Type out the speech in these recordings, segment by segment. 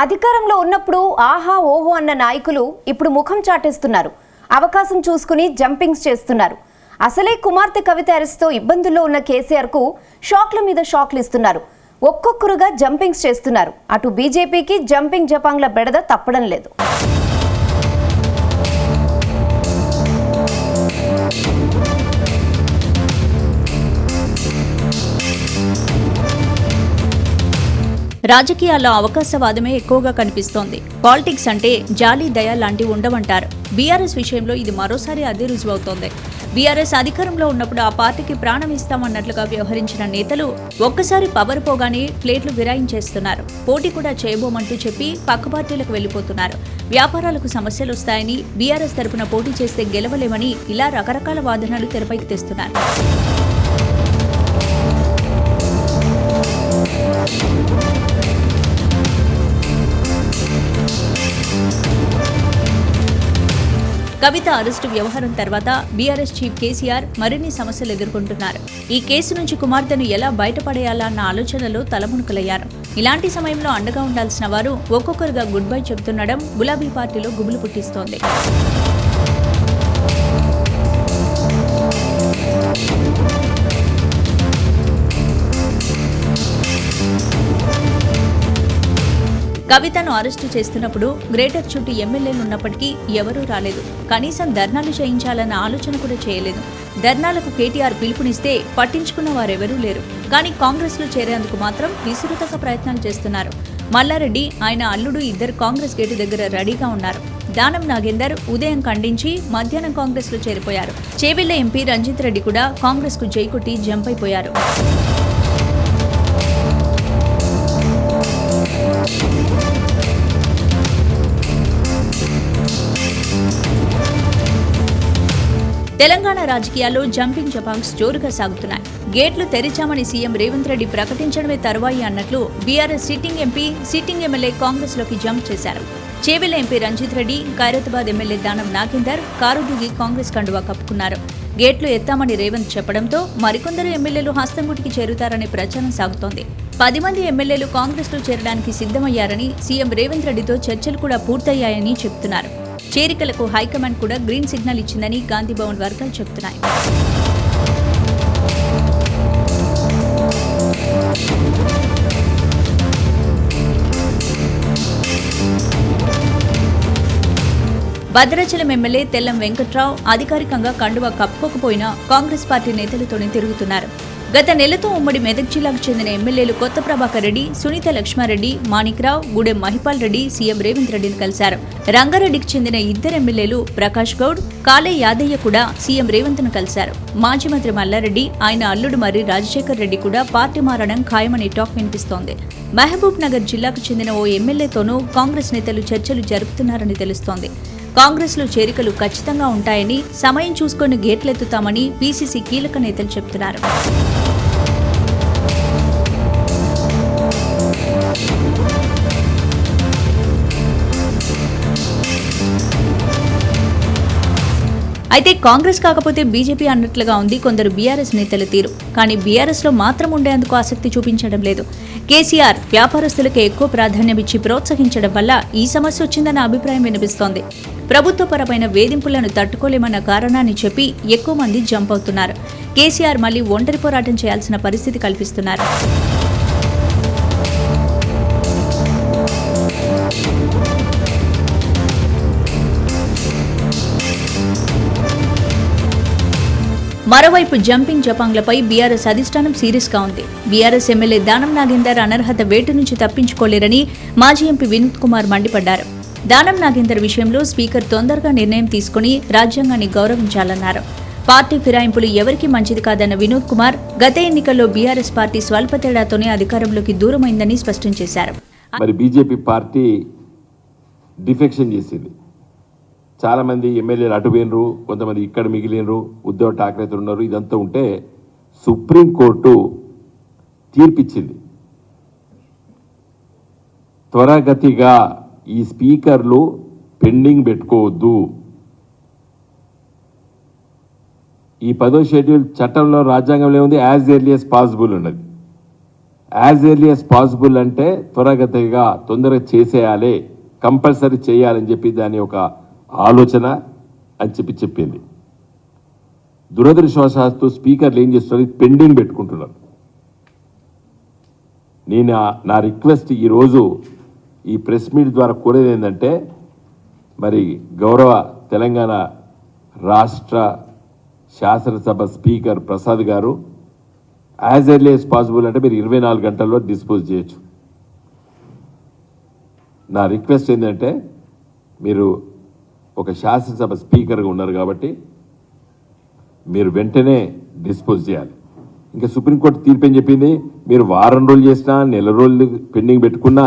అధికారంలో ఉన్నప్పుడు ఆహా ఓహో అన్న నాయకులు ఇప్పుడు ముఖం చాటేస్తున్నారు. అవకాశం చూసుకుని జంపింగ్స్ చేస్తున్నారు. అసలే కుమార్తె కవిత అరెస్ట్తో ఇబ్బందుల్లో ఉన్న కేసీఆర్కు షాక్ల మీద షాక్లు ఇస్తున్నారు. ఒక్కొక్కరుగా జంపింగ్స్ చేస్తున్నారు. అటు బీజేపీకి జంపింగ్ జపాంగ్ల బెడద తప్పడం లేదు. రాజకీయాల్లో అవకాశవాదమే ఎక్కువగా కనిపిస్తోంది. పాలిటిక్స్ అంటే జాలి దయ లాంటివి ఉండవంటారు. బీఆర్ఎస్ విషయంలో ఇది మరోసారి అదే రుజువవుతోంది. బీఆర్ఎస్ అధికారంలో ఉన్నప్పుడు ఆ పార్టీకి ప్రాణం ఇస్తామన్నట్లుగా వ్యవహరించిన నేతలు ఒక్కసారి పవర్ పోగానే ప్లేట్లు విరాయించేస్తున్నారు. పోటీ కూడా చేయబోమంటూ చెప్పి పక్క పార్టీలకు వెళ్లిపోతున్నారు. వ్యాపారాలకు సమస్యలు వస్తాయని, బీఆర్ఎస్ తరపున పోటీ చేస్తే గెలవలేమని ఇలా రకరకాల వాదనలు తెరపైకి తెస్తున్నారు. కవిత అరెస్టు వ్యవహారం తర్వాత బీఆర్ఎస్ చీఫ్ కేసీఆర్ మరిన్ని సమస్యలు ఎదుర్కొంటున్నారు. ఈ కేసు నుంచి కుమార్తెను ఎలా బయటపడేయాలన్న ఆలోచనలో తలమునకలయ్యారు. ఇలాంటి సమయంలో అండగా ఉండాల్సిన వారు ఒక్కొక్కరుగా గుడ్ బై చెబుతుండడం గులాబీ పార్టీలో గుబులు పుట్టిస్తోంది. కవితను అరెస్టు చేస్తున్నప్పుడు గ్రేటర్ చుట్టూ ఎమ్మెల్యేలు ఉన్నప్పటికీ ఎవరూ రాలేదు. కనీసం ధర్నాలు చేయించాలన్న ఆలోచన కూడా చేయలేదు. ధర్నాలకు కేటీఆర్ పిలుపునిస్తే పట్టించుకున్న వారెవరూ లేరు. కానీ కాంగ్రెస్లో చేరేందుకు మాత్రం విస్తృతంగా ప్రయత్నాలు చేస్తున్నారు. మల్లారెడ్డి, ఆయన అల్లుడు ఇద్దరు కాంగ్రెస్ గేటు దగ్గర రెడీగా ఉన్నారు. దానం నాగేందర్ ఉదయం ఖండించి మధ్యాహ్నం కాంగ్రెస్లో చేరిపోయారు. చేవెళ్ల ఎంపీ రంజిత్ రెడ్డి కూడా కాంగ్రెస్కు జై కొట్టి జంప్ అయిపోయారు. తెలంగాణ రాజకీయాల్లో జంపింగ్ జపాంగ్స్ జోరుగా సాగుతున్నాయి. గేట్లు తెరిచామని సీఎం రేవంత్ రెడ్డి ప్రకటించడమే తరువాయి అన్నట్లు BRS sitting MP, sitting MLA కాంగ్రెస్లోకి జంప్ చేశారు. Chevella MP Ranjith Reddy, Khairatabad MLA Danam Nagender car దిగి కాంగ్రెస్ కండువా కప్పుకున్నారు. గేట్లు ఎత్తామని రేవంత్ చెప్పడంతో మరికొందరు ఎమ్మెల్యేలు హస్తంగుటికి చేరుతారనే ప్రచారం సాగుతోంది. 10 మంది ఎమ్మెల్యేలు కాంగ్రెస్లో చేరడానికి సిద్ధమయ్యారని, సీఎం రేవంత్ రెడ్డితో చర్చలు కూడా పూర్తయ్యాయని చెబుతున్నారు. చేరికలకు హైకమాండ్ కూడా గ్రీన్ సిగ్నల్ ఇచ్చిందని గాంధీభవన్ వర్గాలు చెబుతున్నాయి. భద్రాచలం ఎమ్మెల్యే తెల్లం వెంకట్రావు అధికారికంగా కండువా కప్పుకోకపోయినా కాంగ్రెస్ పార్టీ నేతలతోనే తిరుగుతున్నారు. గత నెలతో ఉమ్మడి మెదక్ జిల్లాకు చెందిన ఎమ్మెల్యేలు కొత్త ప్రభాకర్ రెడ్డి, సునీత లక్ష్మారెడ్డి, మాణిక్రావు, గూడెం మహిపాల్ రెడ్డి సీఎం రేవంత్ రెడ్డిని కలిశారు. రంగారెడ్డికి చెందిన ఇద్దరు ఎమ్మెల్యేలు ప్రకాష్ గౌడ్, కాళే యాదయ్య కూడా సీఎం రేవంత్ ను కలిశారు. మాజీ మంత్రి మల్లారెడ్డి, ఆయన అల్లుడు మర్రి రాజశేఖర్ రెడ్డి కూడా పార్టీ మారడం ఖాయమని టాక్ వినిపిస్తోంది. మహబూబ్ నగర్ జిల్లాకు చెందిన ఓ ఎమ్మెల్యేతోనూ కాంగ్రెస్ నేతలు చర్చలు జరుపుతున్నారని తెలుస్తోంది. కాంగ్రెస్లో చేరికలు ఖచ్చితంగా ఉంటాయని, సమయం చూసుకొని గేట్లెత్తుతామని పీసీసీ కీలక నేతలు చెబుతున్నారు. అయితే కాంగ్రెస్ కాకపోతే బీజేపీ అన్నట్లుగా ఉంది కొందరు బీఆర్ఎస్ నేతల తీరు. కానీ బీఆర్ఎస్లో మాత్రం ఉండేందుకు ఆసక్తి చూపించడం లేదు. కేసీఆర్ వ్యాపారస్తులకే ఎక్కువ ప్రాధాన్యమిచ్చి ప్రోత్సహించడం వల్ల ఈ సమస్య వచ్చిందన్న అభిప్రాయం వినిపిస్తోంది. ప్రభుత్వపరమైన వేధింపులను తట్టుకోలేమన్న కారణాన్ని చెప్పి ఎక్కువ మంది జంప్ అవుతున్నారు. కేసీఆర్ మళ్లీ ఒంటరి పోరాటం చేయాల్సిన పరిస్థితి కల్పిస్తున్నారు. మరోవైపు జంపింగ్ జపాంగ్లపై బీఆర్ఎస్ అధిష్టానం సీరియస్గా ఉంది. బీఆర్ఎస్ ఎమ్మెల్యే దానం నాగేందర్ అనర్హత వేటు నుంచి తప్పించుకోలేరని మాజీ ఎంపీ వినోద్ కుమార్ మండిపడ్డారు. దానం నాగేందర్ విషయంలో స్పీకర్ తొందరగా నిర్ణయం తీసుకుని రాజ్యాంగాన్ని గౌరవించాలన్నారు. పార్టీ ఫిరాయింపులు ఎవరికీ మంచిది కాదన్న వినోద్ కుమార్ గత ఎన్నికల్లో బీఆర్ఎస్ పార్టీ స్వల్ప తేడాతోనే అధికారంలోకి దూరమైందని స్పష్టం చేశారు. మరి బీజేపీ పార్టీ డిఫెక్షన్ చేసింది. చాలా మంది ఎమ్మెల్యేలు అటు పోయినరు, కొంతమంది ఇక్కడ మిగిలినరు, ఉద్ధవ్ ఠాక్రేతో ఉన్నారు. ఇదంతా ఉంటే సుప్రీంకోర్టు తీర్పిచ్చింది. త్వరగతిగా ఈ స్పీకర్లు పెండింగ్ పెట్టుకోవద్దు. ఈ 10వ షెడ్యూల్ చట్టంలో, రాజ్యాంగంలో ఉంది యాజ్ ఎర్లీ యాజ్ పాసిబుల్ ఉన్నది. యాజ్ ఎర్లీ యాజ్ పాసిబుల్ అంటే త్వరగతిగా తొందరగా చేసేయాలి, కంపల్సరీ చేయాలని చెప్పి దాని ఒక ఆలోచన అని చెప్పింది. దురదృష్టవశాత్తు స్పీకర్లు ఏం చేస్తున్నారు, పెండింగ్ పెట్టుకుంటున్నారు. నేను నా రిక్వెస్ట్ ఈరోజు ఈ ప్రెస్ మీట్ ద్వారా కోరేది ఏంటంటే, మరి గౌరవ తెలంగాణ రాష్ట్ర శాసనసభ స్పీకర్ ప్రసాద్ గారు యాజ్ ఎర్లీ యాజ్ పాసిబుల్ అంటే మీరు 24 గంటల్లో డిస్పోజ్ చేయొచ్చు. నా రిక్వెస్ట్ ఏంటంటే, మీరు ఒక శాసనసభ స్పీకర్గా ఉన్నారు కాబట్టి మీరు వెంటనే డిస్పోజ్ చేయాలి. ఇంకా సుప్రీంకోర్టు తీర్పు ఏం చెప్పింది, మీరు వారం రోజులు చేసినా నెల రోజులు పెండింగ్ పెట్టుకున్నా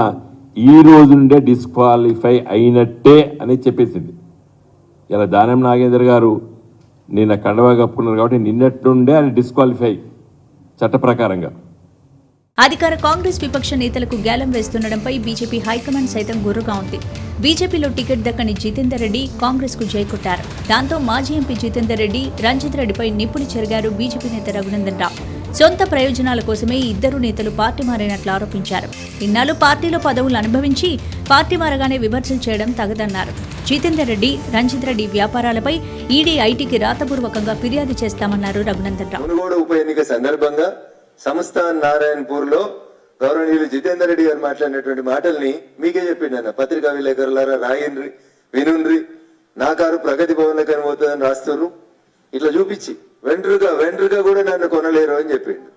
ఈ రోజు నుండే డిస్క్వాలిఫై అయినట్టే అని చెప్పేసింది. ఇలా దానం నాగేందర్ గారు నిన్న కండవా కప్పుకున్నారు కాబట్టి నిన్నటి నుండే ఆయన డిస్క్వాలిఫై చట్ట ప్రకారంగా. అధికార కాంగ్రెస్ విపక్ష నేతలకు గ్యాలం వేస్తుండడంపై బీజేపీ హైకమాండ్ సైతం గుర్రుగా ఉంది. బీజేపీలో టికెట్ దక్కని జితేందర్ రెడ్డి కాంగ్రెస్ కు జై కొట్టారు. దాంతో మాజీ ఎంపీ జితేందర్ రెడ్డి, రంజిత్ రెడ్డిపై నిప్పులు చెరిగారు బీజేపీ నేత రఘునందన్ రావు. సొంత ప్రయోజనాల కోసమే ఇద్దరు నేతలు పార్టీ మారినట్లు ఆరోపించారు. ఇన్నాళ్ళు పార్టీలో పదవులు అనుభవించి పార్టీ మారగానే విమర్శలు చేయడం తగదన్నారు. జితేందర్ రెడ్డి, రంజిత్ రెడ్డి వ్యాపారాలపై ఈడీ, ఐటీకి రాతపూర్వకంగా ఫిర్యాదు చేస్తామన్నారు రఘునందన్ రావు. మునుగోడు ఉప ఎన్నిక సందర్భంగా సంస్థాన్ నారాయణపూర్ లో గౌరవనీయులు జితేందర్ రెడ్డి గారు మాట్లాడినటువంటి మాటల్ని మీకే చెప్పిండన్న. పత్రికా విలేకరులారా రాయండ్రి, వినుండ్రి, నా కారు ప్రగతి భవన్ కనిపోతుందని రాస్తారు ఇట్లా చూపించి వెంట్రుగా కూడా నన్ను కొనలేరు అని చెప్పిండు.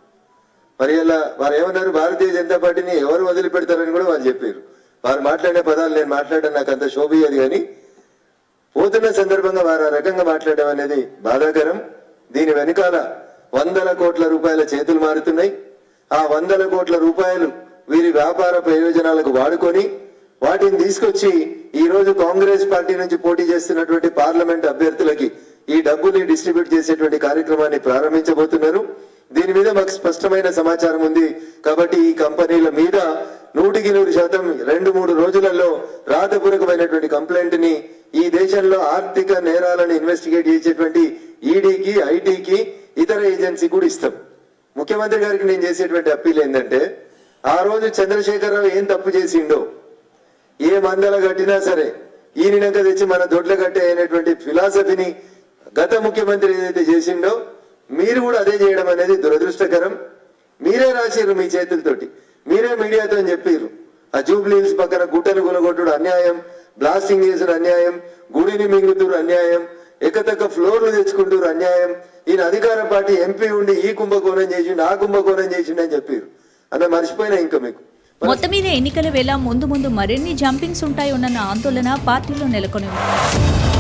మరి ఇలా వారు ఏమన్నారు, భారతీయ జనతా పార్టీని ఎవరు వదిలిపెడతారని కూడా వాళ్ళు చెప్పారు. వారు మాట్లాడే పదాలు నేను మాట్లాడడం నాకు అంత శోభియదు, కానీ పోతున్న సందర్భంగా వారు ఆ రకంగా మాట్లాడడం అనేది బాధాకరం. దీని వెనకాల 100 కోట్ల రూపాయల చేతులు మారుతున్నాయి. ఆ 100 కోట్ల రూపాయలు వీరి వ్యాపార ప్రయోజనాలకు వాడుకొని వాటిని తీసుకొచ్చి ఈ రోజు కాంగ్రెస్ పార్టీ నుంచి పోటీ చేస్తున్నటువంటి పార్లమెంట్ అభ్యర్థులకి ఈ డబ్బుని డిస్ట్రిబ్యూట్ చేసేటువంటి కార్యక్రమాన్ని ప్రారంభించబోతున్నారు. దీని మీద మాకు స్పష్టమైన సమాచారం ఉంది కాబట్టి ఈ కంపెనీల మీద 100% 2-3 రోజులలో రాతపూర్వకమైనటువంటి కంప్లైంట్ ని ఈ దేశంలో ఆర్థిక నేరాలను ఇన్వెస్టిగేట్ చేసేటువంటి ఈడీకి, ఐటీకి, ఇతర ఏజెన్సీ కూడా ఇస్తాం. ముఖ్యమంత్రి గారికి నేను చేసేటువంటి అప్పీల్ ఏంటంటే, ఆ రోజు చంద్రశేఖరరావు ఏం తప్పు చేసిండో, ఏ మందల కట్టినా సరే ఈయనక తెచ్చి మన దొడ్ల కట్టే అయినటువంటి ఫిలాసఫీని గత ముఖ్యమంత్రి ఏదైతే చేసిండో మీరు కూడా అదే చేయడం అనేది దురదృష్టకరం. మీరే రాసిర్రు మీ చేతులతోటి, మీరే మీడియాతో చెప్పిర్రు. ఆ జూబ్లీ హిల్స్ పక్కన గుట్టను కొలగొట్టుడు అన్యాయం, బ్లాస్టింగ్ చేసుడు అన్యాయం, గుడిని మింగుతురు అన్యాయం, ఎకతక్క ఫ్లోర్లు తెచ్చుకుంటారు అన్యాయం. ఈయన అధికార పార్టీ ఎంపీ ఉండి ఈ కుంభకోణం చేసిండు, ఆ కుంభకోణం చేసిండు అని చెప్పారు. అన్న మర్చిపోయినా ఇంకా మీకు. మొత్తం మీద ఎన్నికల వేళ ముందు మరిన్ని జంపింగ్స్ ఉంటాయోనన్న ఆందోళన పార్టీలో నెలకొని ఉంది.